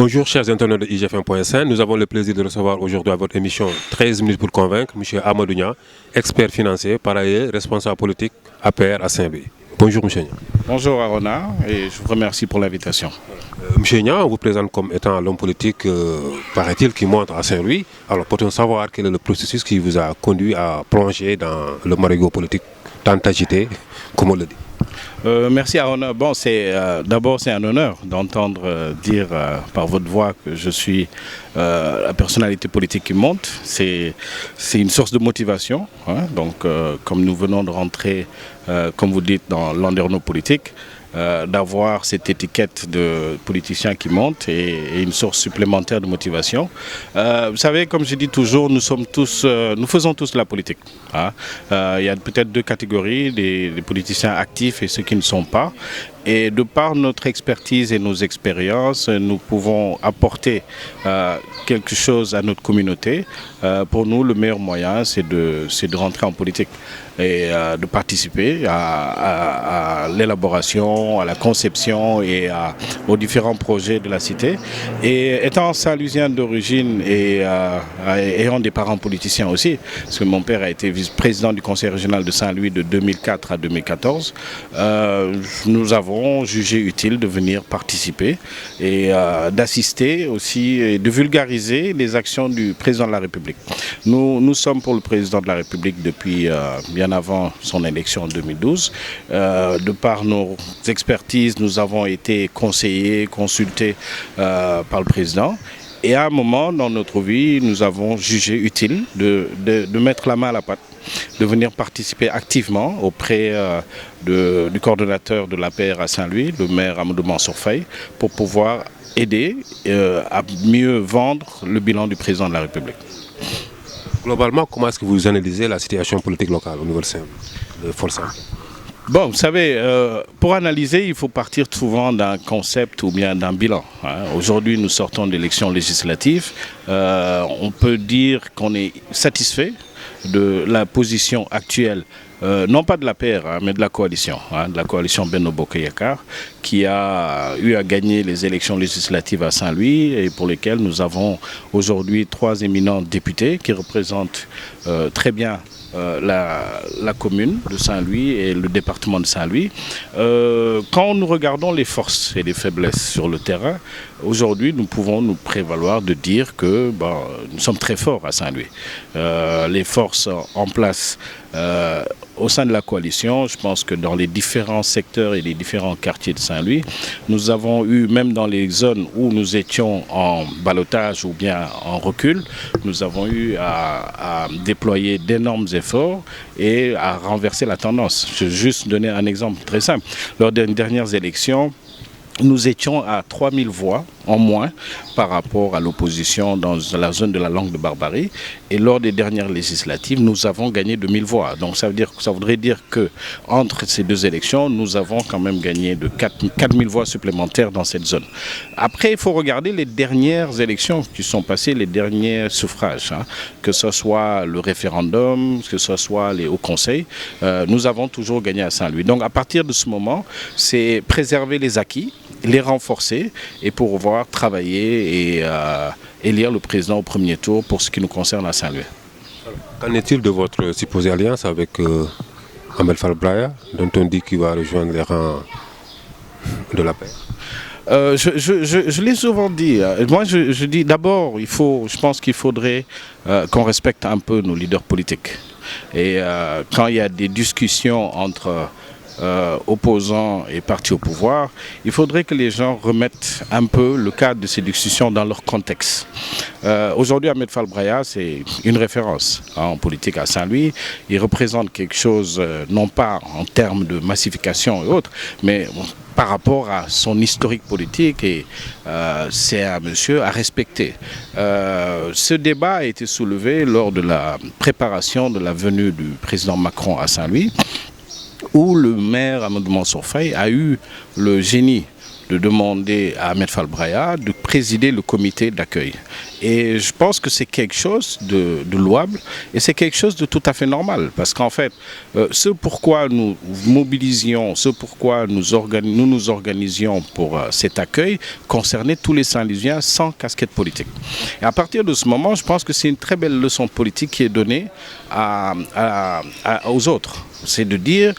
Bonjour chers internautes de IGFM.sn, nous avons le plaisir de recevoir aujourd'hui à votre émission 13 minutes pour convaincre M. Amadou Nia, expert financier, par ailleurs responsable politique APR à Saint-Louis. Bonjour M. Nia. Bonjour Arona et je vous remercie pour l'invitation. M. Nia, on vous présente comme étant l'homme politique, paraît-il, qui monte à Saint-Louis. Alors peut-on savoir quel est le processus qui vous a conduit à plonger dans le marigot politique tant agité, comme on le dit? Merci Arona. Bon, d'abord c'est un honneur d'entendre dire par votre voix que je suis la personnalité politique qui monte. C'est une source de motivation. Hein. Donc comme nous venons de rentrer, comme vous dites, dans l'environnement politique, d'avoir cette étiquette de politicien qui monte et une source supplémentaire de motivation. Vous savez, comme je dis toujours, nous faisons tous la politique. Hein. Il y a peut-être deux catégories, des politiciens actifs et ceux qui ne sont pas. Et de par notre expertise et nos expériences, nous pouvons apporter quelque chose à notre communauté. Pour nous, le meilleur moyen, c'est de rentrer en politique et de participer à l'élaboration, à la conception et aux différents projets de la cité. Et étant Saint-Louisien d'origine et ayant des parents politiciens aussi, parce que mon père a été vice-président du conseil régional de Saint-Louis de 2004 à 2014, nous avons jugé utile de venir participer et d'assister aussi et de vulgariser les actions du président de la République. Nous sommes pour le président de la République depuis bien avant son élection en 2012. De par nos expertises, nous avons été conseillés, consultés par le président. Et à un moment dans notre vie, nous avons jugé utile de mettre la main à la pâte, de venir participer activement auprès du coordonnateur de l'APR à Saint-Louis, le maire Amadou Mansour Faye, pour pouvoir aider à mieux vendre le bilan du président de la République. Globalement, comment est-ce que vous analysez la situation politique locale au niveau de Folsam? Bon, vous savez, pour analyser, il faut partir souvent d'un concept ou bien d'un bilan. Hein. Aujourd'hui, nous sortons d'élections législatives. On peut dire qu'on est satisfait de la position actuelle, non pas de l'APR, mais de la coalition Benno Bokk Yakaar, qui a eu à gagner les élections législatives à Saint-Louis et pour lesquelles nous avons aujourd'hui 3 éminents députés qui représentent très bien la commune de Saint-Louis et le département de Saint-Louis. Quand nous regardons les forces et les faiblesses sur le terrain, aujourd'hui nous pouvons nous prévaloir de dire que nous sommes très forts à Saint-Louis. Les forces en place au sein de la coalition, je pense que dans les différents secteurs et les différents quartiers de Saint-Louis, nous avons eu, même dans les zones où nous étions en ballottage ou bien en recul, nous avons eu à déployer d'énormes efforts et à renverser la tendance. Je vais juste donner un exemple très simple. Lors des dernières élections, nous étions à 3000 voix en moins par rapport à l'opposition dans la zone de la langue de Barbarie. Et lors des dernières législatives, nous avons gagné 2000 voix. Donc ça voudrait dire qu'entre ces deux élections, nous avons quand même gagné de 4000 voix supplémentaires dans cette zone. Après, il faut regarder les dernières élections qui sont passées, les derniers suffrages, hein, que ce soit le référendum, que ce soit les hauts conseils. Nous avons toujours gagné à Saint-Louis. Donc à partir de ce moment, c'est préserver les acquis, les renforcer et pouvoir travailler et élire le président au premier tour pour ce qui nous concerne à Saint-Louis. Qu'en est-il de votre supposée alliance avec Ahmed Falbraya, dont on dit qu'il va rejoindre les rangs de la paix? Je l'ai souvent dit. Moi, je dis d'abord, je pense qu'il faudrait qu'on respecte un peu nos leaders politiques. Et quand il y a des discussions entre opposants et partis au pouvoir, il faudrait que les gens remettent un peu le cadre de ces discussions dans leur contexte. Aujourd'hui, Ahmed Falbraya, c'est une référence en politique à Saint-Louis. Il représente quelque chose, non pas en termes de massification et autres, mais par rapport à son historique politique, et c'est un monsieur à respecter. Ce débat a été soulevé lors de la préparation de la venue du président Macron à Saint-Louis, où le maire Amadou Mansour Faye a eu le génie de demander à Ahmed Fall Braya de présider le comité d'accueil. Et je pense que c'est quelque chose de louable et c'est quelque chose de tout à fait normal. Parce qu'en fait, ce pourquoi nous mobilisions, ce pourquoi nous nous organisions pour cet accueil concernait tous les Saint-Louisiens sans casquette politique. Et à partir de ce moment, je pense que c'est une très belle leçon politique qui est donnée aux autres. C'est de dire,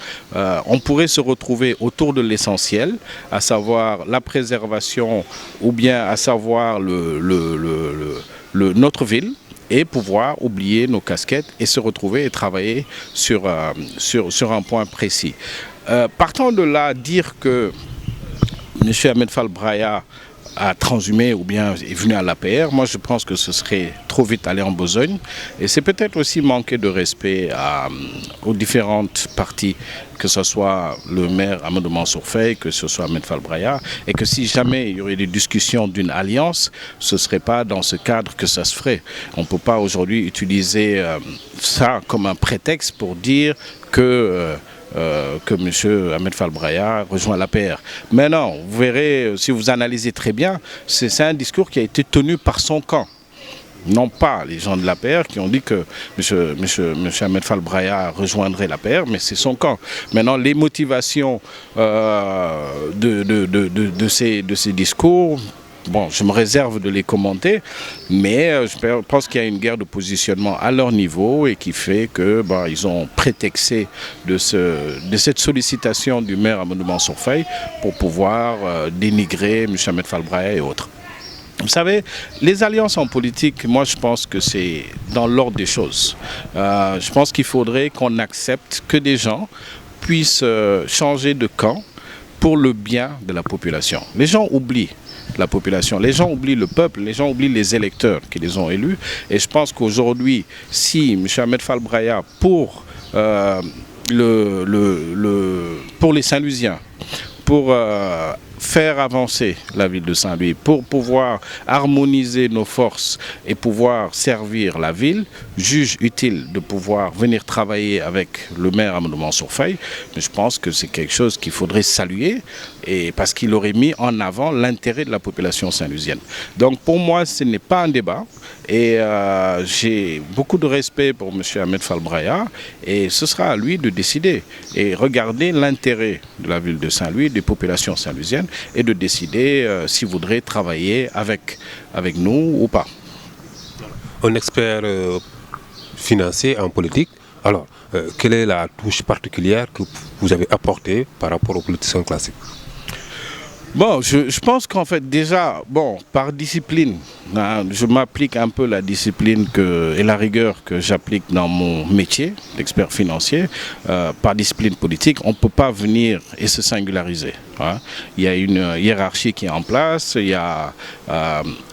on pourrait se retrouver autour de l'essentiel, à savoir la préservation ou bien à savoir notre ville, et pouvoir oublier nos casquettes et se retrouver et travailler sur un point précis. Partant de là, dire que M. Ahmed Fall Braya a transhumé ou bien est venu à l'APR, moi je pense que ce serait trop vite aller en besogne et c'est peut-être aussi manquer de respect aux différentes parties, que ce soit le maire Amadou Mansour Faye, que ce soit Ahmed Fall Braya, et que si jamais il y aurait des discussions d'une alliance, ce ne serait pas dans ce cadre que ça se ferait. On ne peut pas aujourd'hui utiliser ça comme un prétexte pour dire que M. Ahmed Fall Braya rejoint l'APR. Mais non, vous verrez, si vous analysez très bien, c'est un discours qui a été tenu par son camp. Non pas les gens de l'APR qui ont dit que M. Ahmed Fall Braya rejoindrait l'APR, mais c'est son camp. Maintenant, les motivations de ces discours, bon, je me réserve de les commenter, mais je pense qu'il y a une guerre de positionnement à leur niveau et qui fait que ils ont prétexté de cette sollicitation du maire Amadou Mansour Faye pour pouvoir dénigrer M. Ahmed Fall Braya et autres. Vous savez, les alliances en politique, moi je pense que c'est dans l'ordre des choses. Je pense qu'il faudrait qu'on accepte que des gens puissent changer de camp pour le bien de la population. Les gens oublient la population, les gens oublient le peuple, les gens oublient les électeurs qui les ont élus. Et je pense qu'aujourd'hui, si M. Ahmed Fall Braya, pour les Saint-Louisiens, pour faire avancer la ville de Saint-Louis, pour pouvoir harmoniser nos forces et pouvoir servir la ville, juge utile de pouvoir venir travailler avec le maire Amadou Mansour Faye. Mais je pense que c'est quelque chose qu'il faudrait saluer et parce qu'il aurait mis en avant l'intérêt de la population saint-louisienne. Donc pour moi, ce n'est pas un débat et j'ai beaucoup de respect pour M. Ahmed Fall Braya et ce sera à lui de décider et regarder l'intérêt de la ville de Saint-Louis, des populations saint-louisiennes et de décider s'il voudrait travailler avec nous ou pas. Un expert financier en politique, alors quelle est la touche particulière que vous avez apportée par rapport aux politiciens classiques? Bon, je pense qu'en fait déjà, par discipline, je m'applique un peu la discipline et la rigueur que j'applique dans mon métier d'expert financier. Par discipline politique, on ne peut pas venir et se singulariser. Il y a une hiérarchie qui est en place, il y a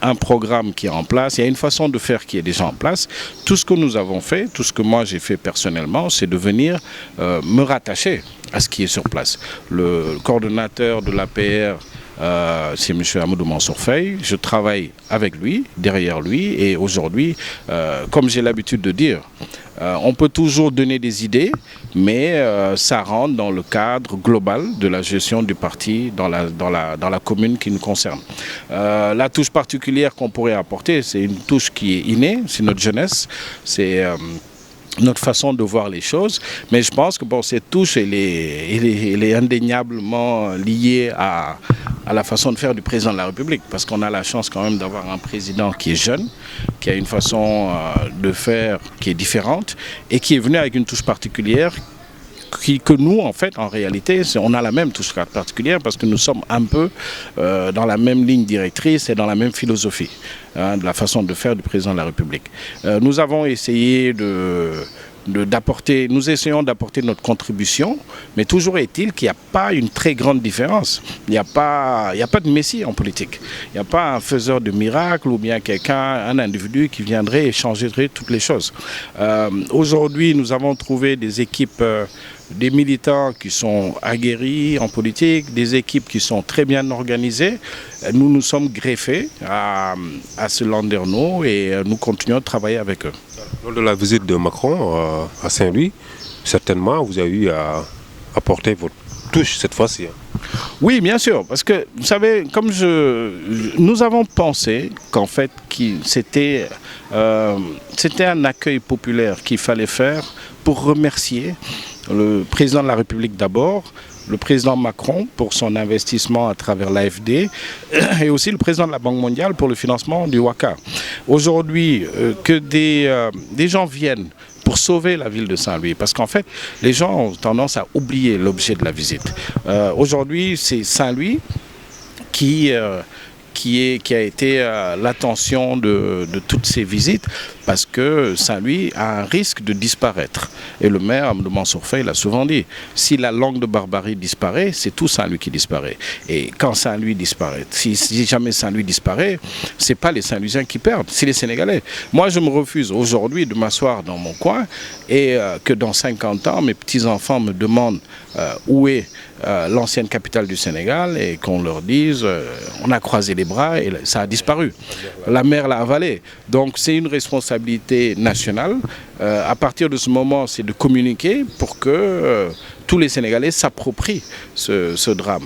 un programme qui est en place, il y a une façon de faire qui est déjà en place. Tout ce que nous avons fait, tout ce que moi j'ai fait personnellement, c'est de venir me rattacher à ce qui est sur place. Le coordonnateur de l'APR, c'est M. Amadou Mansour Faye. Je travaille avec lui, derrière lui, et aujourd'hui, comme j'ai l'habitude de dire, on peut toujours donner des idées, mais ça rentre dans le cadre global de la gestion du parti dans la commune qui nous concerne. La touche particulière qu'on pourrait apporter, c'est une touche qui est innée, c'est notre jeunesse, c'est notre façon de voir les choses, mais je pense que cette touche, elle est indéniablement liée à la façon de faire du président de la République, parce qu'on a la chance quand même d'avoir un président qui est jeune, qui a une façon de faire qui est différente, et qui est venu avec une touche particulière que nous, en fait, en réalité, on a la même touche particulière parce que nous sommes un peu dans la même ligne directrice et dans la même philosophie de la façon de faire du président de la République. Nous avons essayé nous essayons d'apporter notre contribution, mais toujours est-il qu'il n'y a pas une très grande différence. Il n'y a pas de messie en politique. Il n'y a pas un faiseur de miracles ou bien un individu qui viendrait et changerait toutes les choses. Aujourd'hui, nous avons trouvé des équipes, des militants qui sont aguerris en politique, des équipes qui sont très bien organisées. Nous nous sommes greffés à ce landerneau et nous continuons de travailler avec eux. Lors de la visite de Macron à Saint-Louis, certainement vous avez eu à apporter votre touche cette fois-ci. Oui, bien sûr, parce que vous savez, nous avons pensé qu'en fait, c'était un accueil populaire qu'il fallait faire pour remercier le président de la République d'abord, le président Macron pour son investissement à travers l'AFD et aussi le président de la Banque mondiale pour le financement du Waka. Aujourd'hui, que des gens viennent pour sauver la ville de Saint-Louis, parce qu'en fait, les gens ont tendance à oublier l'objet de la visite. Aujourd'hui, c'est Saint-Louis qui a été l'attention de toutes ces visites, parce que Saint-Louis a un risque de disparaître. Et le maire, Amadou Mansour Faye, l'a souvent dit, si la langue de barbarie disparaît, c'est tout Saint-Louis qui disparaît. Et quand Saint-Louis disparaît, si jamais Saint-Louis disparaît, ce n'est pas les Saint-Louisiens qui perdent, c'est les Sénégalais. Moi, je me refuse aujourd'hui de m'asseoir dans mon coin et que dans 50 ans, mes petits-enfants me demandent où est l'ancienne capitale du Sénégal et qu'on leur dise on a croisé les bras et ça a disparu. La mer l'a avalé. Donc c'est une responsabilité nationale. À partir de ce moment, c'est de communiquer pour que tous les Sénégalais s'approprient ce drame.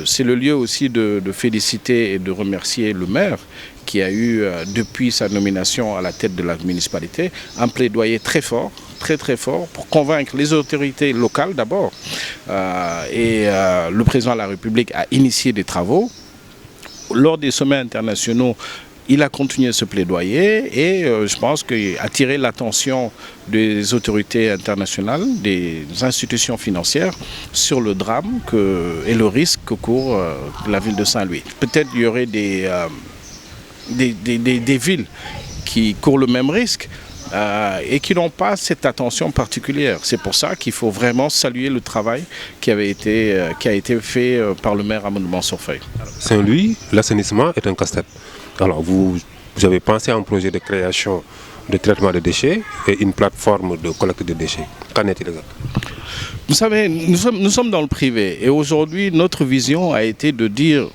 C'est le lieu aussi de féliciter et de remercier le maire qui a eu, depuis sa nomination à la tête de la municipalité, un plaidoyer très fort, très fort, pour convaincre les autorités locales d'abord. Le président de la République a initié des travaux. Lors des sommets internationaux, il a continué ce plaidoyer et je pense qu'attirer l'attention des autorités internationales, des institutions financières sur le drame et le risque que court la ville de Saint-Louis. Peut-être il y aurait des villes qui courent le même risque et qui n'ont pas cette attention particulière. C'est pour ça qu'il faut vraiment saluer le travail qui a été fait par le maire Amadou Mansour Faye. Saint-Louis, l'assainissement est un casse-tête. Alors vous avez pensé à un projet de création de traitement de déchets et une plateforme de collecte de déchets. Qu'en est-il exactement ? Vous savez, nous sommes dans le privé et aujourd'hui notre vision a été de dire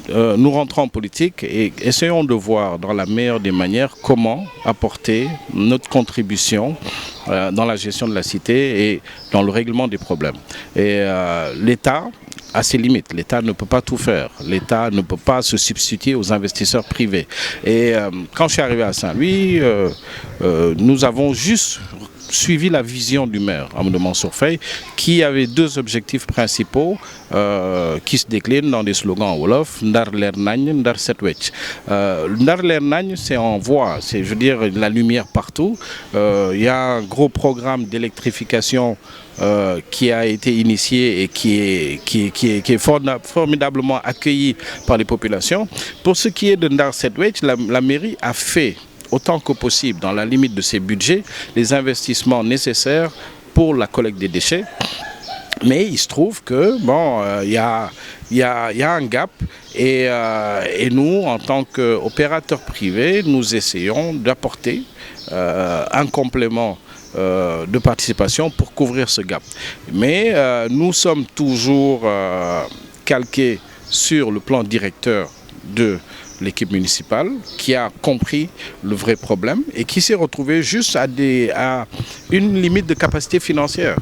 nous rentrons en politique et essayons de voir dans la meilleure des manières comment apporter notre contribution dans la gestion de la cité et dans le règlement des problèmes. Et l'État a ses limites. L'État ne peut pas tout faire. L'État ne peut pas se substituer aux investisseurs privés. Et quand je suis arrivé à Saint-Louis, nous avons juste suivi la vision du maire, Amadou Mansour Faye, qui avait deux objectifs principaux qui se déclinent dans des slogans en Wolof, Ndar Leer Nañ, Ndar Set Wecc. Ndar Leer Nañ, c'est en voie, c'est, je veux dire, la lumière partout. Il y a un gros programme d'électrification qui a été initié et qui est formidablement accueilli par les populations. Pour ce qui est de Ndar Set Wecc, la mairie a fait autant que possible, dans la limite de ses budgets, les investissements nécessaires pour la collecte des déchets. Mais il se trouve que il y a un gap et nous, en tant qu'opérateurs privés, nous essayons d'apporter un complément de participation pour couvrir ce gap. Mais nous sommes toujours calqués sur le plan directeur de l'équipe municipale qui a compris le vrai problème et qui s'est retrouvé juste à une limite de capacité financière.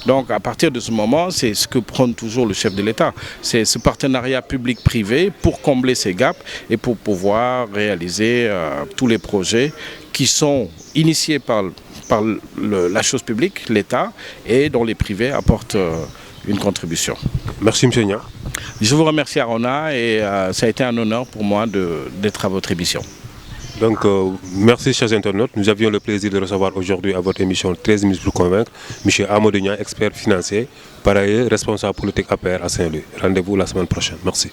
Donc à partir de ce moment, c'est ce que prône toujours le chef de l'État. C'est ce partenariat public-privé pour combler ces gaps et pour pouvoir réaliser tous les projets qui sont initiés par la chose publique, l'État, et dont les privés apportent une contribution. Merci M. Nia. Je vous remercie Arona et ça a été un honneur pour moi d'être à votre émission. Donc merci chers internautes, nous avions le plaisir de recevoir aujourd'hui à votre émission 13 minutes pour convaincre M. Amadou Nia, expert financier, par ailleurs responsable politique APR à Saint-Louis. Rendez-vous la semaine prochaine. Merci.